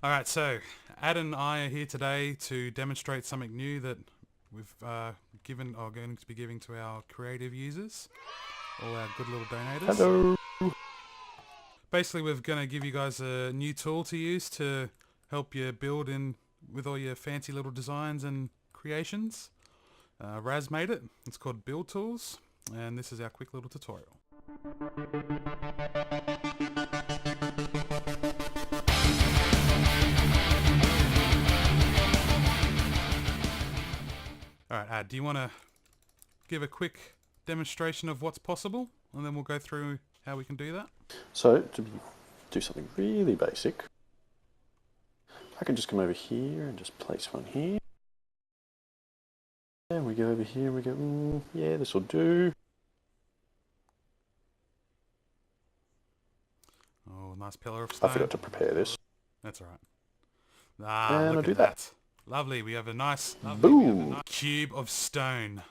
Alright, so Ad and I are here today to demonstrate something new that we've given or going to be giving to our creative users, all our good little donators. Hello. Basically, we're going to give you guys a new tool to use to help you build in with all your fancy little designs and creations. Raz made it. It's called Build Tools, and this is our quick little tutorial. Alright, Ad, do you want to give a quick demonstration of what's possible, and then we'll go through how we can do that? So, to do something really basic, I can just come over here and just place one here. And we go over here and we go, yeah, this will do. Oh, nice pillar of stone. I forgot to prepare this. That's alright. Ah, And look I'll at do that. Lovely, we have a nice Boom! cube of stone.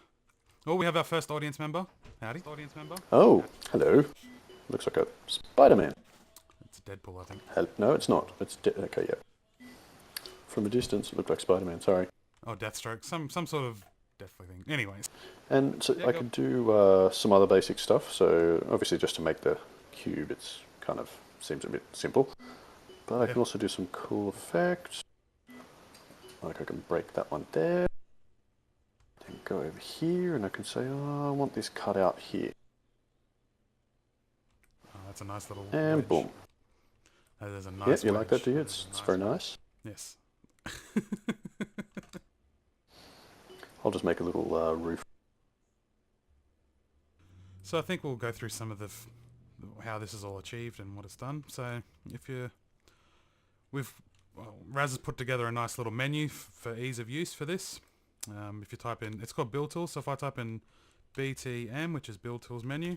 Oh, we have our first audience member. Howdy. Audience member. Oh, hello. Looks like a Spider-Man. It's Deadpool, I think. No, it's not. It's okay, yeah. From a distance, it looked like Spider-Man, sorry. Oh, Deathstroke. Some sort of Deathly thing. Anyways. And so I could do some other basic stuff. So obviously just to make the cube, it's kind of seems a bit simple. But I can also do some cool effects. Like I can break that one there. Then go over here and I can say, oh, I want this cut out here. Oh, that's a nice little And wedge. boom. Oh, there's a nice Yeah, you like that, wedge. do you? It's very nice. Yes. I'll just make a little roof. So I think we'll go through some of the how this is all achieved and what it's done. So if you, Raz has put together a nice little menu for ease of use for this. If you type in, it's called Build Tools. So if I type in BTM, which is Build Tools menu,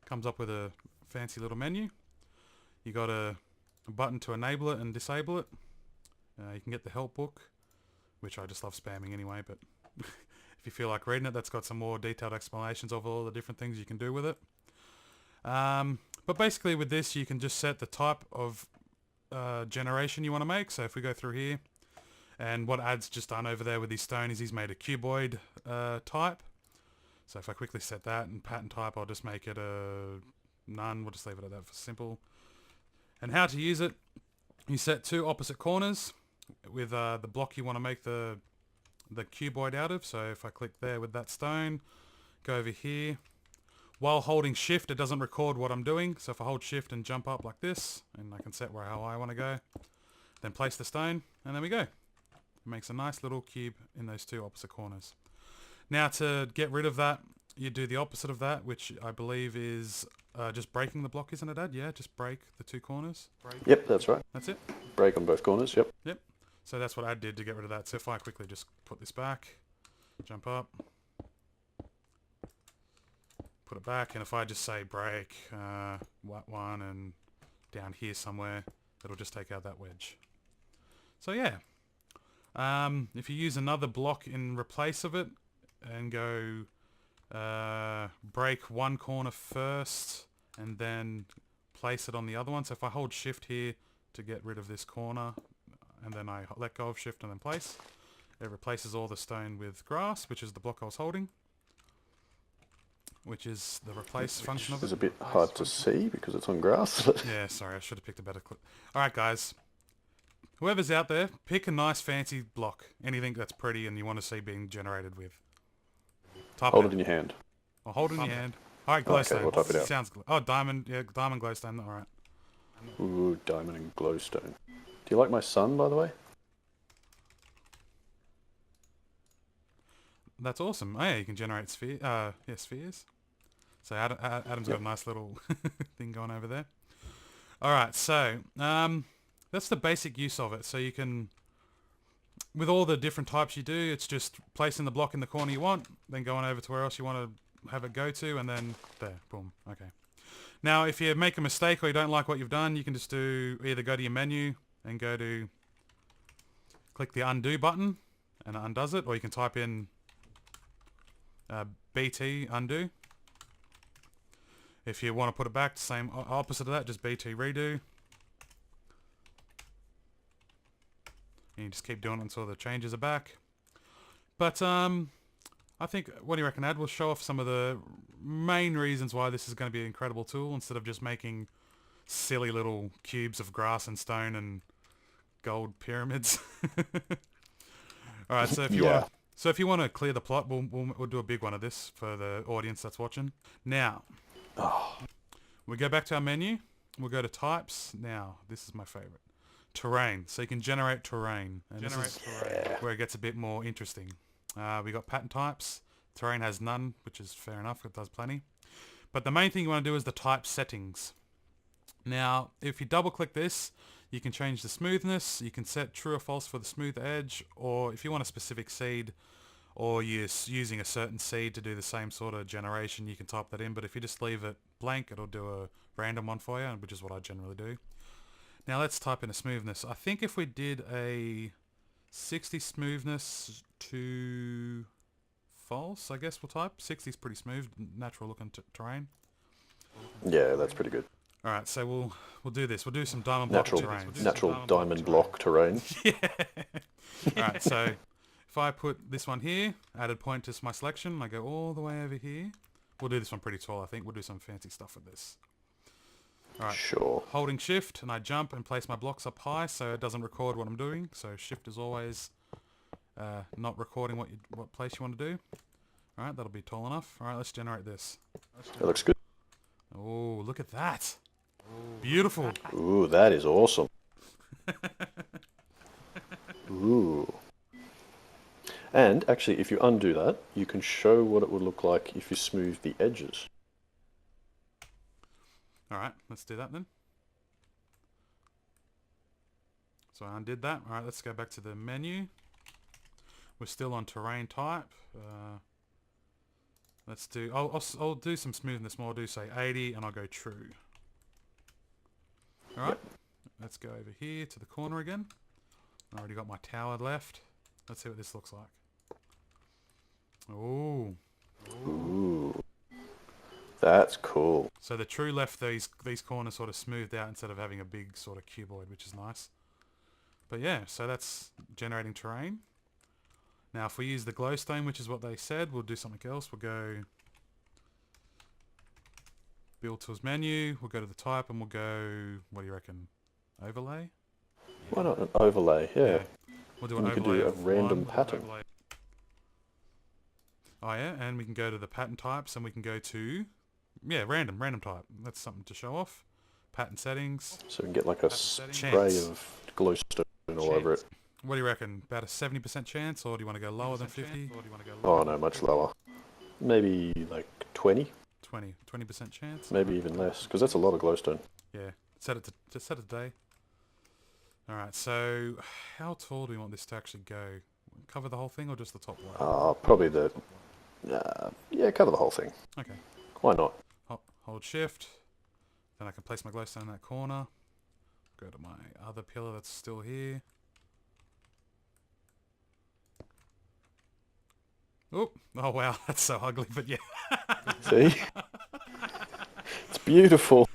comes up with a fancy little menu. You got a button to enable it and disable it. You can get the help book, which I just love spamming anyway, but if you feel like reading it, that's got some more detailed explanations of all the different things you can do with it. But basically with this, you can just set the type of generation you want to make. So if we go through here, and what Ad's just done over there with his stone is he's made a cuboid type. So if I quickly set that and pattern type, I'll just make it a none. We'll just leave it at that for simple. And how to use it, you set two opposite corners with the block you want to make the cuboid out of. So if I click there with that stone, go over here. While holding shift, it doesn't record what I'm doing. So if I hold shift and jump up like this, and I can set how I want to go, then place the stone, and there we go. It makes a nice little cube in those two opposite corners. Now to get rid of that, you do the opposite of that, which I believe is just breaking the block, isn't it, Dad? Yeah, just break the two corners. Yep, that's right. That's it. Break on both corners, yep. Yep. So that's what I did to get rid of that. So if I quickly just put this back, jump up, put it back, and if I just say break one and down here somewhere, it'll just take out that wedge. So yeah, if you use another block in replace of it and go break one corner first and then place it on the other one. So if I hold shift here to get rid of this corner, and then I let go of shift and then place, it replaces all the stone with grass, which is the block I was holding, which is the replace function of it. It's a bit hard to see because it's on grass. Yeah, sorry, I should have picked a better clip. Alright guys, whoever's out there, pick a nice fancy block, anything that's pretty and you want to see being generated with. Hold it in your hand. Or hold it in your hand. Alright, glowstone. Okay, we'll type it out. Sounds good. Oh, diamond, yeah, diamond glowstone, alright. Ooh, diamond and glowstone. Do you like my sun, by the way? That's awesome. Oh yeah, you can generate spheres. So Adam's got a nice little thing going over there. Alright, so that's the basic use of it. So you can, with all the different types you do, it's just placing the block in the corner you want, then going over to where else you want to have it go to, and then there, boom, okay. Now if you make a mistake or you don't like what you've done, you can just either go to your menu and go to, click the undo button and it undoes it, or you can type in BT undo. If you want to put it back, same opposite of that, just BT redo. And you just keep doing it until the changes are back. But I think, what do you reckon, Ad? We'll show off some of the main reasons why this is going to be an incredible tool instead of just making silly little cubes of grass and stone and gold pyramids. All right, so if you want to clear the plot, we'll do a big one of this for the audience that's watching. Now, we go back to our menu. We'll go to types. Now, this is my favorite. Terrain. So you can generate terrain. And this is where it gets a bit more interesting. We got pattern types. Terrain has none, which is fair enough. It does plenty. But the main thing you want to do is the type settings. Now, if you double click this, you can change the smoothness. You can set true or false for the smooth edge, or if you want a specific seed, or you're using a certain seed to do the same sort of generation, you can type that in. But if you just leave it blank, it'll do a random one for you, which is what I generally do. Now let's type in a smoothness. I think if we did a 60 smoothness to false, I guess we'll type. 60 is pretty smooth, natural looking terrain. Yeah, that's pretty good. All right, so we'll do this. We'll do some diamond block terrain. Natural diamond block terrain. Yeah. All right, so if I put this one here, added point to my selection, I go all the way over here. We'll do this one pretty tall, I think. We'll do some fancy stuff with this. All right. Sure. Holding shift, and I jump and place my blocks up high so it doesn't record what I'm doing. So shift is always not recording what place you want to do. All right, that'll be tall enough. All right, let's generate this. That looks good. Oh, look at that. Beautiful. Ooh, that is awesome. Ooh. And actually, if you undo that, you can show what it would look like if you smooth the edges. All right, let's do that then. So I undid that. All right, let's go back to the menu. We're still on terrain type. Let's do, I'll do some smoothness more. I'll do say 80 and I'll go true. All right, let's go over here to the corner again. I already got my tower left. Let's see what this looks like. Ooh. Ooh. That's cool. So the true left these corners sort of smoothed out instead of having a big sort of cuboid, which is nice. But yeah, so that's generating terrain. Now if we use the glowstone, which is what they said, we'll do something else. We'll go build tools menu, we'll go to the type and we'll go, what do you reckon, overlay? Why not an overlay? Yeah. We'll do an overlay. overlay You of could do a random one. pattern. Oh yeah, and we can go to the pattern types and we can go to, yeah, random type. That's something to show off. Pattern settings. So we can get like a spray Chance. of glowstone all over it. What do you reckon? About a 70% chance, or do you want to go lower than 50? Oh no, much lower. Maybe like 20? 20% chance? Maybe even less, because that's a lot of glowstone. Yeah, set it to day. Alright, so how tall do we want this to actually go? Cover the whole thing or just the top layer? Probably the... yeah, cover the whole thing. Okay. Why not? Hold shift. Then I can place my glowstone in that corner. Go to my other pillar that's still here. Oh wow, that's so ugly, but yeah. See? It's beautiful.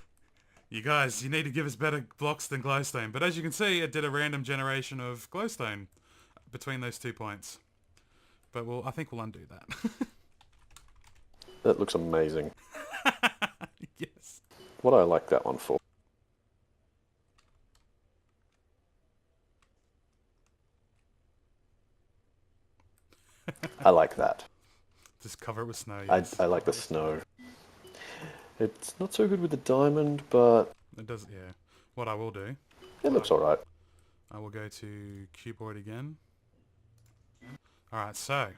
You guys, you need to give us better blocks than glowstone. But as you can see, it did a random generation of glowstone between those 2 points. But I think we'll undo that. That looks amazing. Yes. What do I like that one for? I like that. Just cover it with snow. Yes. I like the snow. It's not so good with the diamond, but... It does, yeah. What I will do... It looks alright. I will go to cuboid again. Alright, so...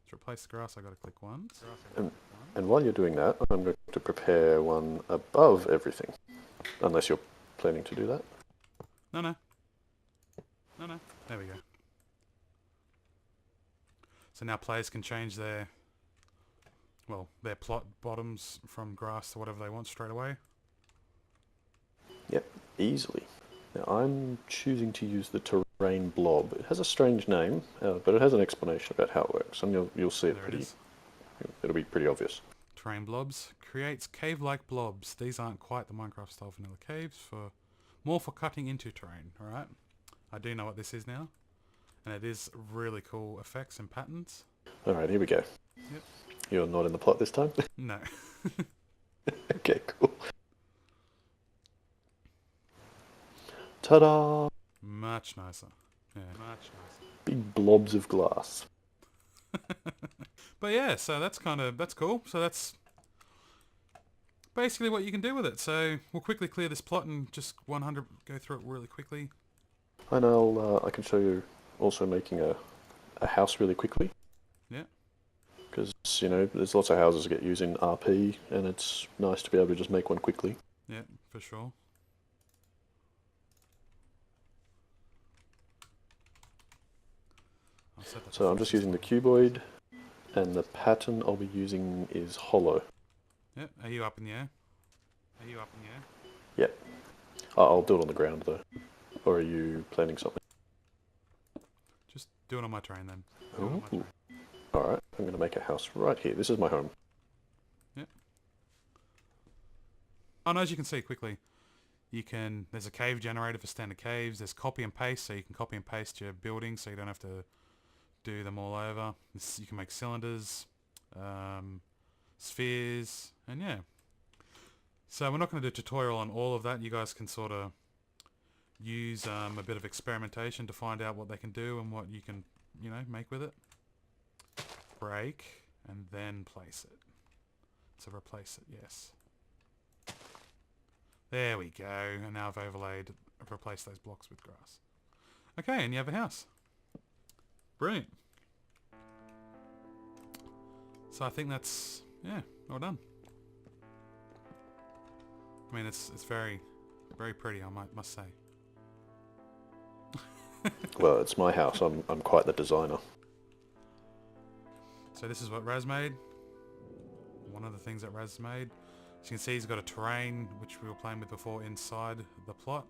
To replace the grass, I got to click once. And while you're doing that, I'm going to prepare one above everything. Unless you're planning to do that. No. There we go. So now players can change their plot bottoms from grass to whatever they want straight away. Yep, easily. Now I'm choosing to use the terrain blob. It has a strange name, but it has an explanation about how it works, and you'll see it pretty. It'll be pretty obvious. Terrain blobs creates cave-like blobs. These aren't quite the Minecraft style vanilla caves, more for cutting into terrain. All right. I do know what this is now. And it is really cool effects and patterns. Alright, here we go. Yep. You're not in the plot this time? No. Okay, cool. Ta-da! Much nicer. Yeah, much nicer. Big blobs of glass. But yeah, so that's cool. So that's basically what you can do with it. So we'll quickly clear this plot and just go through it really quickly. And I can show you also making a house really quickly. Yeah. Because, you know, there's lots of houses that get used in RP, and it's nice to be able to just make one quickly. Yeah, for sure. So I'm just using the cuboid, and the pattern I'll be using is hollow. Yeah, are you up in the air? Are you up in the air? Yep. I'll do it on the ground though. Or are you planning something? Just do it on my terrain then. Alright, I'm going to make a house right here. This is my home. Yep. Oh, and as you can see quickly, there's a cave generator for standard caves. There's copy and paste, so you can copy and paste your buildings so you don't have to do them all over. You can make cylinders, spheres, and yeah. So we're not going to do a tutorial on all of that. You guys can sort of use a bit of experimentation to find out what they can do and what you can, you know, make with it. Break, and then place it. So replace it, yes. There we go, and now I've replaced those blocks with grass. Okay, and you have a house. Brilliant. So I think that's, yeah, all done. I mean, it's very, very pretty, I must say. Well, it's my house. I'm quite the designer. So this is what Raz made. One of the things that Raz made. As you can see, he's got a terrain, which we were playing with before, inside the plot.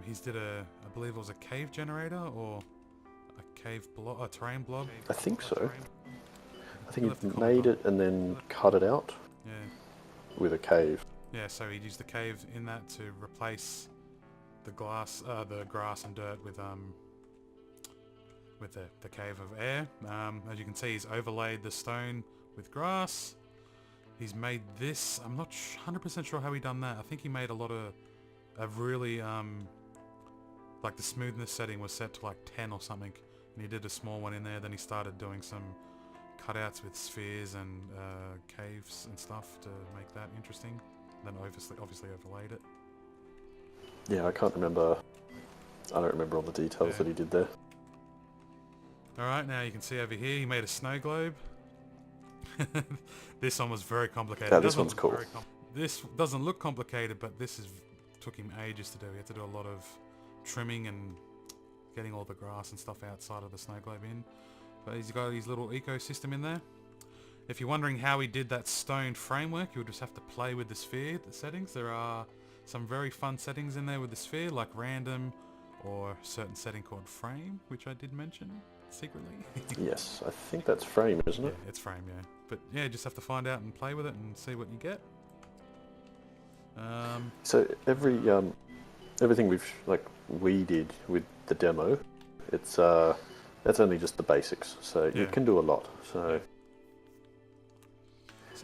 He's did I believe it was a cave generator, or a terrain blob. I think so. I think he made it and then cut it out. Yeah. With a cave. Yeah, so he'd use the cave in that to replace the grass and dirt with the cave of air. As you can see, he's overlaid the stone with grass. He's made this. I'm not 100% sure how he done that. I think he made a lot of really like the smoothness setting was set to like 10 or something, and he did a small one in there. Then he started doing some cutouts with spheres and caves and stuff to make that interesting. Then obviously overlaid it. Yeah, I can't remember. I don't remember all the details that he did there. Alright, now you can see over here he made a snow globe. This one was very complicated. Yeah, this one's cool. This doesn't look complicated, but took him ages to do. He had to do a lot of trimming and getting all the grass and stuff outside of the snow globe in. But he's got his little ecosystem in there. If you're wondering how he did that stone framework, you'll just have to play with the sphere, the settings. There are some very fun settings in there with the sphere, like random or a certain setting called frame, which I did mention secretly. Yes, I think that's frame, isn't it? Yeah, it's frame, yeah. But yeah, just have to find out and play with it and see what you get. So everything we did with the demo, it's that's only just the basics. So you can do a lot. So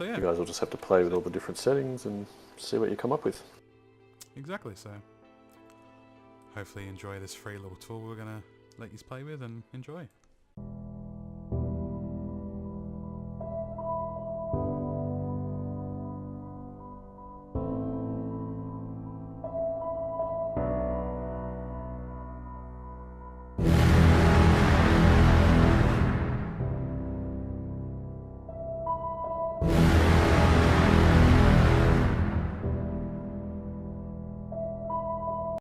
yeah, you guys will just have to play with all the different settings and see what you come up with. Exactly. So hopefully you enjoy this free little tool we're gonna let you play with and enjoy.